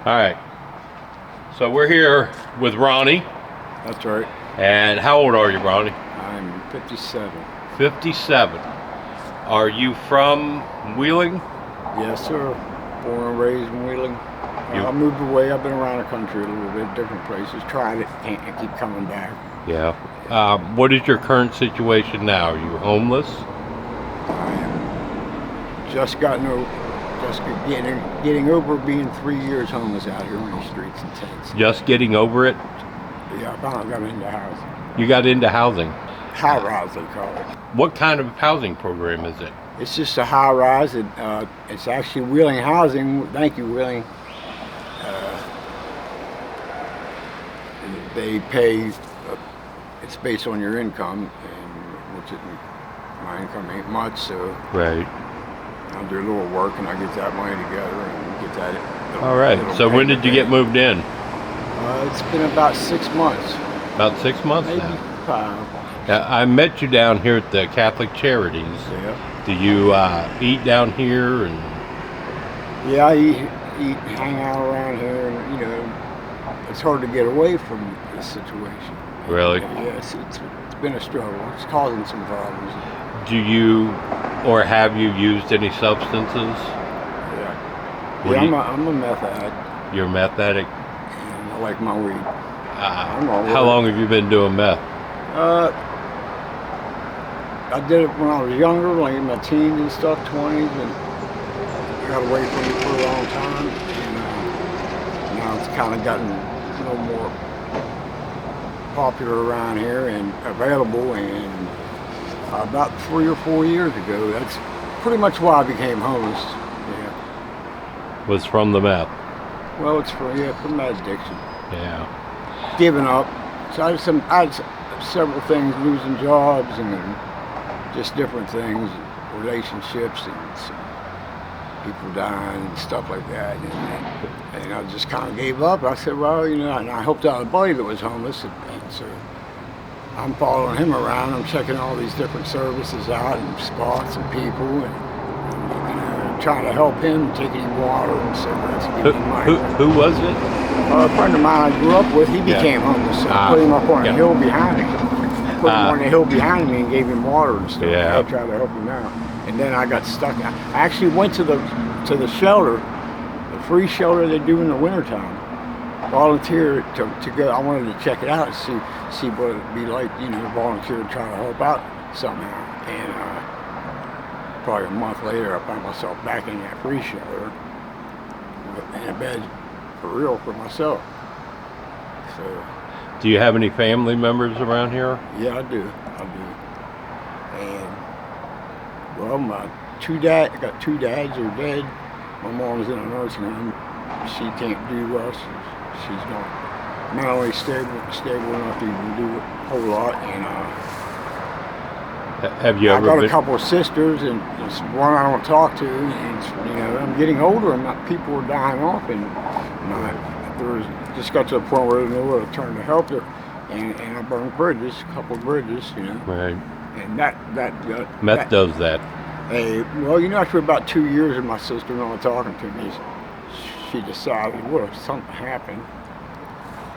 All right. So we're here with Ronnie. That's right. And how old are you, Ronnie? I'm 57. 57. Are you from Wheeling? Yes, sir. Born and raised in Wheeling. You- I moved away. I've been around the country a little bit, different places. Tried it, can't keep coming back. Yeah. What is your current situation now? Are you homeless? I am just getting over being 3 years homeless out here on the streets and tents. Just getting over it? Yeah, I finally got into housing. You got into housing. High rise, they call it. What kind of housing program is it? It's just a high rise. It's actually Wheeling Housing. Thank you, Wheeling. They pay. It's based on your income, and my income ain't much, so Right. I do a little work and I get that money together and get that. All right. So when did you get moved in? It's been about 6 months. About 6 months Maybe now. 5. I met you down here at the Catholic Charities. Yeah. Do you eat down here? And Yeah, I eat, hang out around here, and it's hard to get away from this situation. Really? Yes, it's been a struggle. It's causing some problems. do you or have you used any substances? Yeah. What Yeah, do you- I'm a meth addict, You're a meth addict? and I like my weed. I'm all How right. long have you been doing meth? I did it when I was younger, like in my teens and stuff, 20s, and I got away from it for a long time. And now it's kind of gotten a little more popular around here and available. And about 3 or 4 years ago, that's pretty much why I became homeless. Yeah. Was from the meth? Well, it's from that addiction. Yeah. Giving up. So I had several things, losing jobs and just different things, relationships and some people dying and stuff like that. And I just kind of gave up. I said, well, and I helped out a buddy that was homeless. And so I'm following him around. I'm checking all these different services out and spots and people and trying to help him, taking him water and cigarettes. Who was it? A friend of mine I grew up with, he became homeless. So I put him up on a hill behind me. Put him on the hill behind me and gave him water and stuff. Yeah. I tried to help him out. And then I got stuck. I actually went to the shelter, the free shelter they do in the wintertime. Volunteered to go. I wanted to check it out and see what it'd be like, volunteer to try to help out somehow. And probably a month later, I found myself back in that free shelter in a bed for real for myself. So. Do you have any family members around here? Yeah, I do. And well, I got 2 dads who are dead. My mom's in a nursing home. She can't do well. She's not only stable enough to even do a whole lot. And Have you I ever got been? a couple of sisters, and there's one I don't talk to. And I'm getting older, and people are dying off, and just got to the point where I didn't know where to turn to help her, and I burned a couple of bridges, Right. and Meth does that. Well, after about 2 years of my sister-in-law talking to me, she decided, what if something happened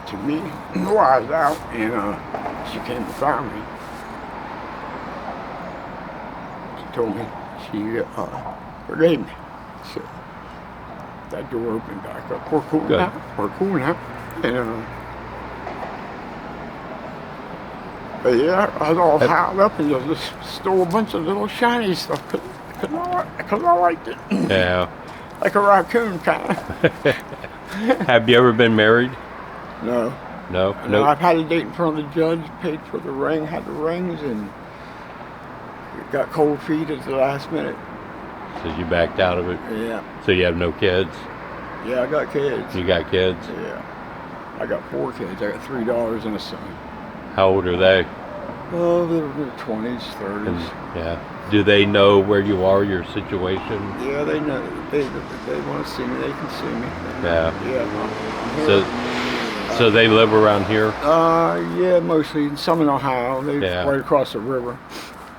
to me while I was out, and she came and found me. She told me she forgave me. So that door opened back up. We're cool Good. now. And but yeah, I was all piled up and just stole a bunch of little shiny stuff because I liked it. Yeah. Like a raccoon, kind of. Have you ever been married? No. No. No, I've had a date in front of the judge, paid for the ring, had the rings, and got cold feet at the last minute. So you backed out of it. Yeah. So you have no kids? Yeah, I got kids. You got kids? Yeah. I got 4 kids. I got 3 daughters and a son. How old are they? Oh, they're in their 20s, 30s. Yeah. Do they know where you are, your situation? Yeah, they know. They want to see me. They can see me. Yeah. Yeah. So they live around here? Yeah, mostly. Some in Ohio. They're right across the river.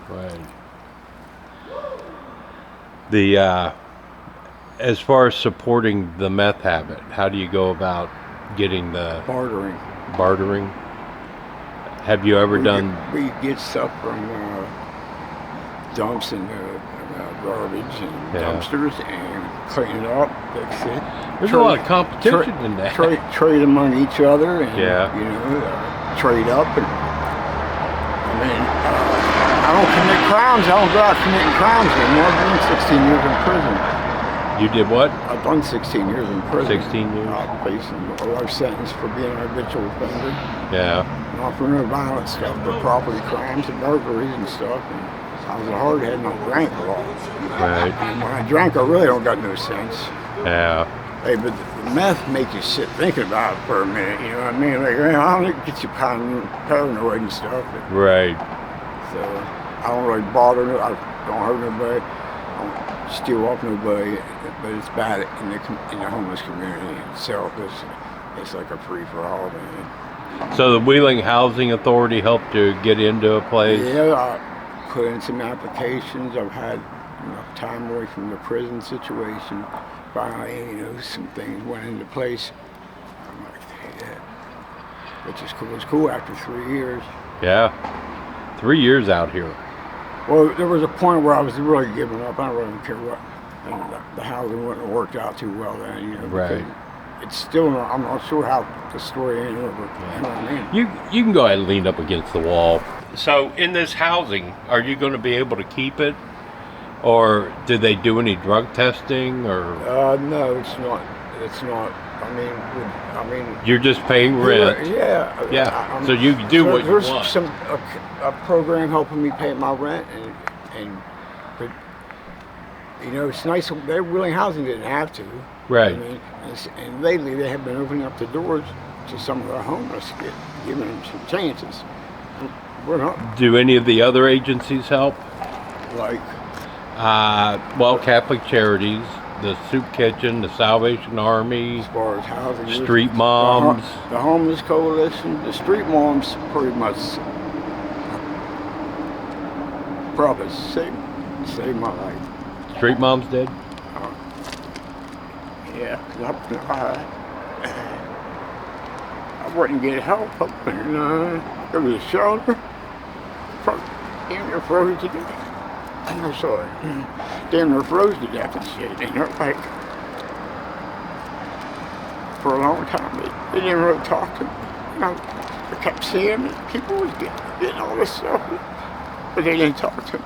Right. as far as supporting the meth habit, how do you go about getting the Bartering. bartering? Have you ever done? We get stuff from dumps and garbage and dumpsters and clean it up, fix it. There's a lot of competition in that. Trade among each other and Yeah. trade up. And I mean, I don't commit crimes. I don't go out committing crimes anymore. I've done 16 years in prison. You did what? I've done 16 years in prison. 16 years? I'm facing a life sentence for being an habitual offender. Yeah. Not for no violent stuff, but property crimes and burglaries and stuff. And I was a hardhead and I drank a lot. Right. And when I drank, I really don't got no sense. Yeah. Hey, but the meth make you sit thinking about it for a minute, you know what I mean? Like, I don't get you paranoid and stuff. But, Right. so I don't really bother, I don't hurt nobody, I don't steal off nobody, but it's bad in the homeless community itself. It's like a free-for-all, man. So the Wheeling Housing Authority helped you get into a place? Yeah, I put in some applications. I've had enough time away from the prison situation. Finally, some things went into place. I'm like, hey, that, which is cool. It's cool after 3 years. Yeah. 3 years out here. Well, there was a point where I was really giving up. I don't really care what. The housing wouldn't have worked out too well then, Right. It's still not, I'm not sure how the story ended up. You know what I mean? You can go ahead and lean up against the wall. So in this housing, are you going to be able to keep it? Or do they do any drug testing or? No, it's not. It's not. I mean. You're just paying rent. Yeah. Yeah. So you do what you want. There's a program helping me pay my rent, but it's nice. Their Wheeling Housing didn't have to. Right. I mean, and lately they have been opening up the doors to some of the homeless, giving them some chances. We're not Do any of the other agencies help? like. Well, Catholic Charities, the Soup Kitchen, the Salvation Army, As far as housing, Street Moms. the Homeless Coalition, the Street Moms pretty much probably saved my life. Street Moms did? Yeah, 'cause I wouldn't get help up in there was a shelter. Damn near froze to death. I'm sorry. Damn near froze to death and shit. Like, for a long time, they didn't really talk to me. I kept seeing it. People was getting all this stuff, but they didn't talk to me.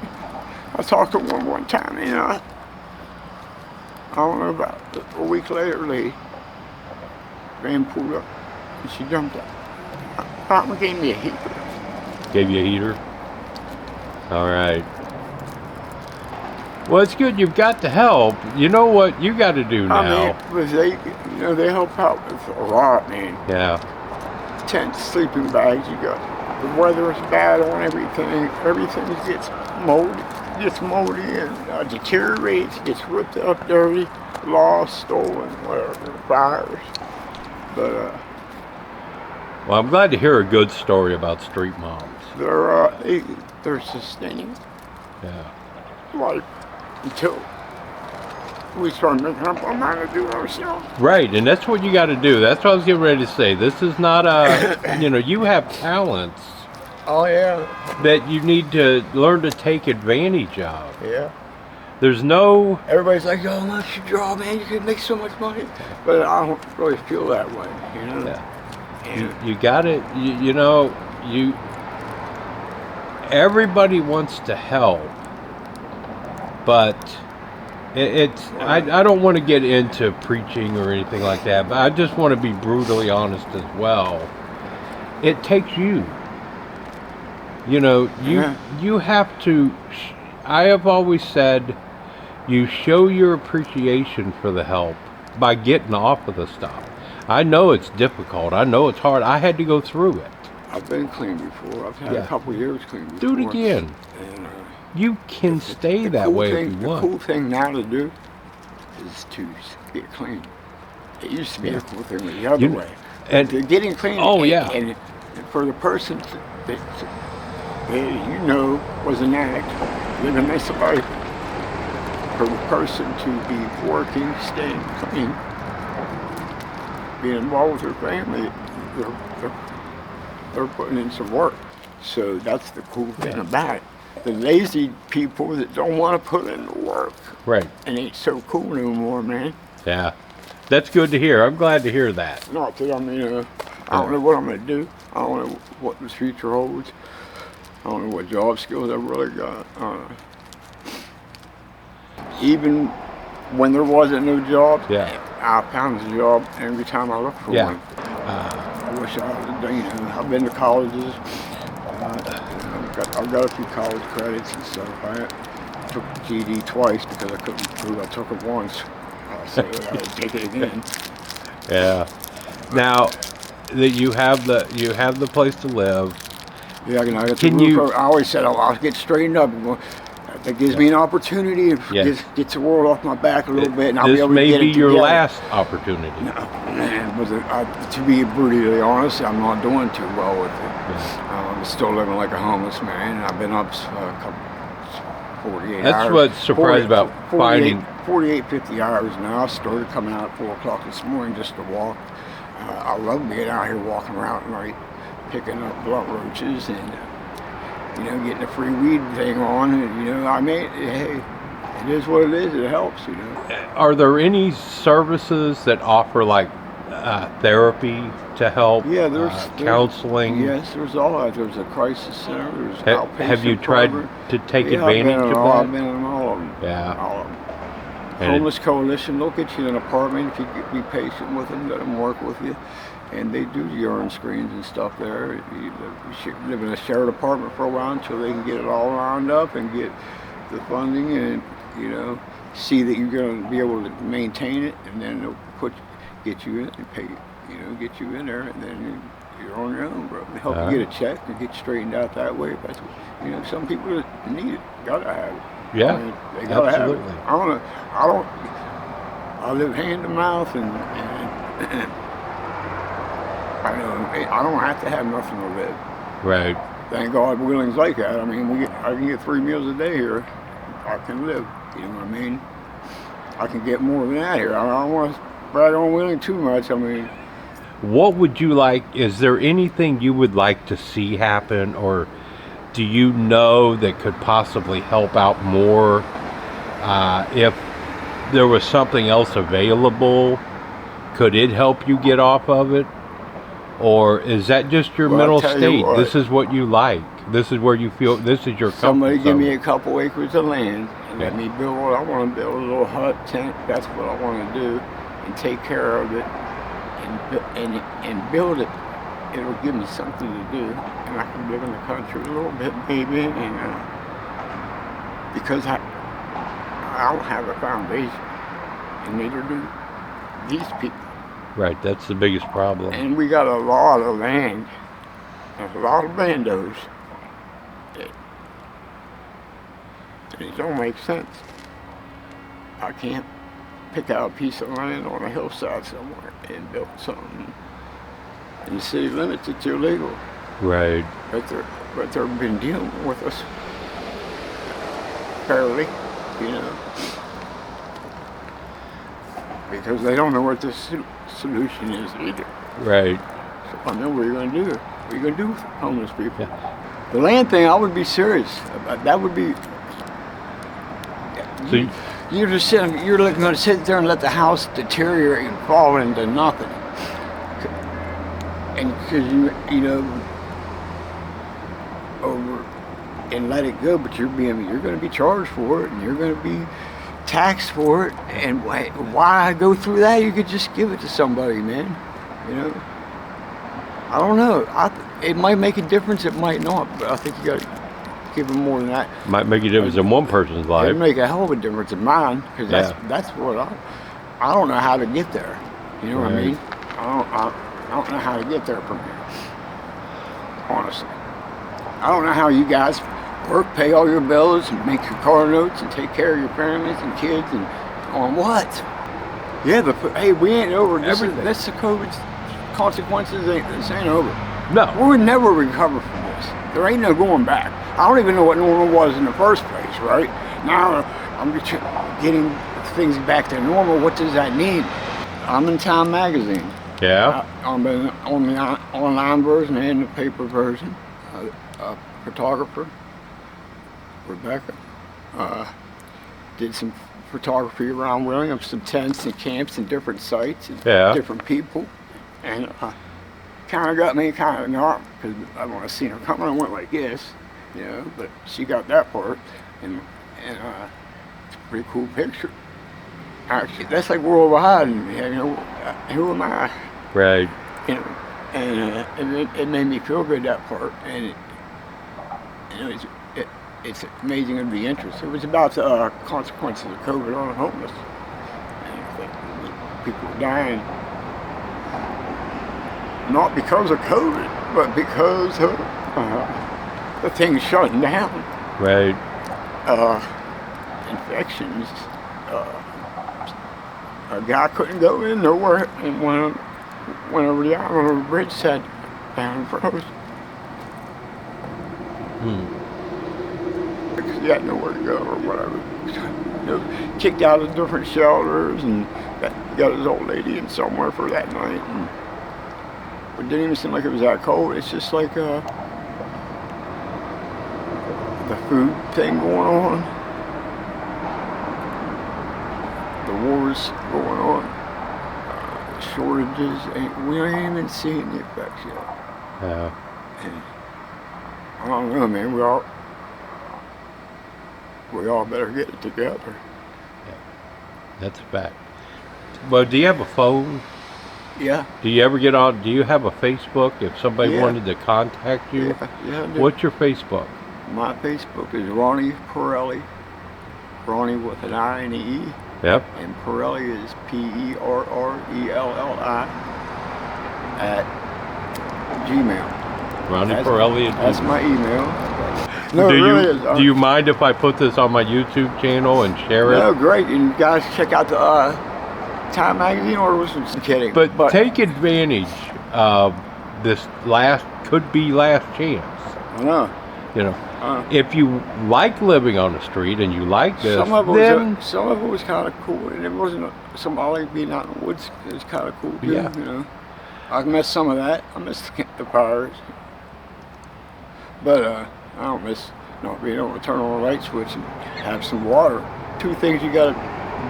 I talked to one time, I don't know, about a week later, the van pulled up and she jumped out. Mama gave me a heater. Gave you a heater? All right. Well, it's good you've got the help. You know what you got to do now? I mean, but they help out with a lot, man. Yeah. Tents, sleeping bags, you got, the weather is bad on everything. Everything gets moldy and deteriorates, gets ripped up, dirty, lost, stolen, whatever, fires. But Well, I'm glad to hear a good story about Street Moms. they're sustaining Yeah. life until we start making up our mind to do it ourselves. Right, and that's what you got to do. That's what I was getting ready to say. This is not a, you have talents Oh yeah. that you need to learn to take advantage of. Yeah. There's no, Everybody's like, "Oh, that's your job, man. You can make so much money," but I don't really feel that way, Yeah. And you got it, everybody wants to help, but I don't want to get into preaching or anything like that, but I just want to be brutally honest as well. It takes you. You have to, I have always said, you show your appreciation for the help by getting off of the stuff. I know it's difficult. I know it's hard. I had to go through it. I've been clean before. I've had a couple years clean before. Do it again. And, You can stay that way if you want. The cool thing now to do is to get clean. It used to be a cool thing the other way. And getting clean. Oh, yeah. And for the person that was an addict, living this life, for the person to be working, staying clean, being involved with their family, they're putting in some work. So that's the cool thing about it. The lazy people that don't want to put in the work, Right. it ain't so cool no more, man. Yeah. That's good to hear. I'm glad to hear that. Not that I mean, I don't know what I'm going to do. I don't know what the future holds. I don't know what job skills I've really got. Even when there wasn't no job, I found a job every time I looked for one. I wish I had, I've been to colleges. I've got a few college credits and stuff. I took GED twice because I couldn't prove I took it once. So I would take it again. Yeah. Now that you have the place to live. Yeah, I got the roof. I always said I'll get straightened up. That gives me an opportunity to get the world off my back a little bit, and I'll be able to get it together. This may be your last opportunity. No, man, to be brutally honest, I'm not doing too well with it. I'm still living like a homeless man. I've been up a couple, 48 hours. That's what's surprised about finding 48, 50 hours now. I started coming out at 4 o'clock this morning just to walk. I love being out here walking around at night, picking up blunt roaches and getting the free weed thing on. And, I mean, hey, it is what it is. It helps, Are there any services that offer like therapy to help? Yeah, there's counseling. Yes, there's all that. There's a crisis center. There's outpatient. Have you tried to take advantage of that? I've been in all of them. Yeah. All of them. Homeless Coalition, they'll get you in an apartment if you be patient with them, let them work with you. And they do urine screens and stuff there. You live in a shared apartment for a while until they can get it all lined up and get the funding and, see that you're going to be able to maintain it. And then they'll get you in and pay, get you in there. And then you're on your own, bro. They help you get a check and get straightened out that way. That's what, some people that need it, gotta have it. Yeah, they gotta absolutely. Have it. I live hand to mouth and I don't have to have nothing to live. Right. Thank God Wheeling's like that. I mean, I can get 3 meals a day here. I can live. You know what I mean? I can get more than that here. I don't want to brag on Wheeling too much. I mean, what would you like? Is there anything you would like to see happen, or do you know that could possibly help out more if there was something else available? Could it help you get off of it? Or is that just your mental state? This is what you like. This is where you feel, this is your comfort zone. Somebody give me a couple acres of land and let me build what I want to build, a little hut, tent. That's what I want to do, and take care of it and build it. It'll give me something to do, and I can live in the country a little bit, maybe, and because I don't have a foundation, and neither do these people. Right, that's the biggest problem. And we got a lot of land, a lot of bandos. It don't make sense. I can't pick out a piece of land on a hillside somewhere and build something. In the city limits, it's illegal. Right. But they've been dealing with us fairly, because they don't know what the solution is either. Right. So I know what you're going to do. What are you going to do with homeless people? Yeah. The land thing, I would be serious. That would be. So you're just sitting. You're going to sit there and let the house deteriorate and fall into nothing. And because over and let it go, but you're going to be charged for it, and you're going to be taxed for it. And why go through that? You could just give it to somebody, man. I don't know. It might make a difference. It might not. But I think you got to give them more than that. Might make a difference in one person's life. It'd make a hell of a difference in mine, because that's what I don't know how to get there. You know what I mean? I don't know how to get there from here. Honestly, I don't know how you guys work, pay all your bills, and make your car notes, and take care of your families and kids, and on what? Yeah, hey, we ain't over. This the COVID consequences. This ain't over. No, we'll never recover from this. There ain't no going back. I don't even know what normal was in the first place. Right now, I'm just getting things back to normal. What does that mean? I'm in Time magazine. Yeah. I'm on the online version and the paper version. A photographer, Rebecca, did some photography around Williamson, tents and camps and different sites and Yeah. different people. And kind of got me kind of not, because when I seen her coming, I went like this, you know, but she got that part. And it's a pretty cool picture. Actually, that's like worldwide, and you know, who am I? Right. You know, and it made me feel good, that part, and you know, it's amazing to be interested. It was about the consequences of COVID on the homeless, and I think people were dying not because of COVID, but because of the things shutting down, Right. infections. A guy couldn't go in nowhere, and went over the island on the bridge, sat down and froze. Because he had nowhere to go or whatever. You know, kicked out of different shelters, and got his old lady in somewhere for that night. And it didn't even seem like it was that cold. It's just like the food thing going on. The wars going on, shortages, we ain't even seeing the effects yet. Yeah. And I don't know, man. We all better get it together. That's a fact. Well, do you have a phone? Yeah. Do you ever get on? Do you have a Facebook? If somebody Yeah. wanted to contact you, Yeah, I do. what's your Facebook? My Facebook is Ronnie Pirelli. Ronnie with an I and an E. Yep. And Pirelli is Perrelli at Gmail. Ronnie Pirelli. That's my email. No, do it you really is. do you mind if I put this on my YouTube channel and share it? No, great. And you guys check out the Time magazine, or was it kidding? But take advantage of this could be last chance. I know. You know, if you like living on the street and you like this, some of it was kind of cool, and it wasn't somebody being out in the woods. It was kind of cool too. Yeah. You know, I miss some of that. I miss the fires, but I don't miss not being able to turn on a light switch and have some water. Two things you got to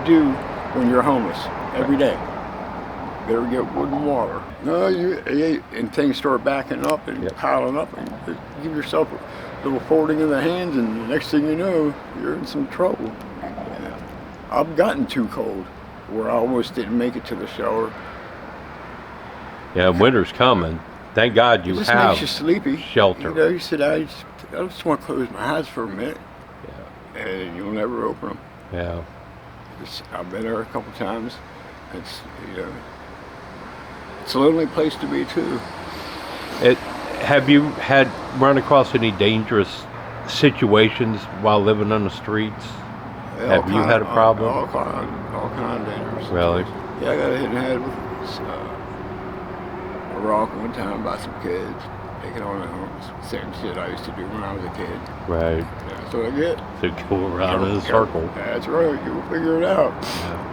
do when you're homeless every day. Better get wood and water. No, and things start backing up and piling up, and you give yourself a little folding in the hands, and the next thing you know, you're in some trouble. Yeah. I've gotten too cold, where I almost didn't make it to the shelter. Yeah, winter's coming. Thank God you it just have makes you sleepy. shelter. You know, you sit down, I just want to close my eyes for a minute, Yeah. and you'll never open them. Yeah. I've been there a couple times. It's, you know, it's a lonely place to be too. Have you run across any dangerous situations while living on the streets? Have you had a problem? All kind of dangerous. Really? Yeah, I got hit in the head with a rock one time by some kids. Taking on the homes. Same shit I used to do when I was a kid. Right. That's what I get. To go around in a circle. That's right. You'll figure it out. Yeah.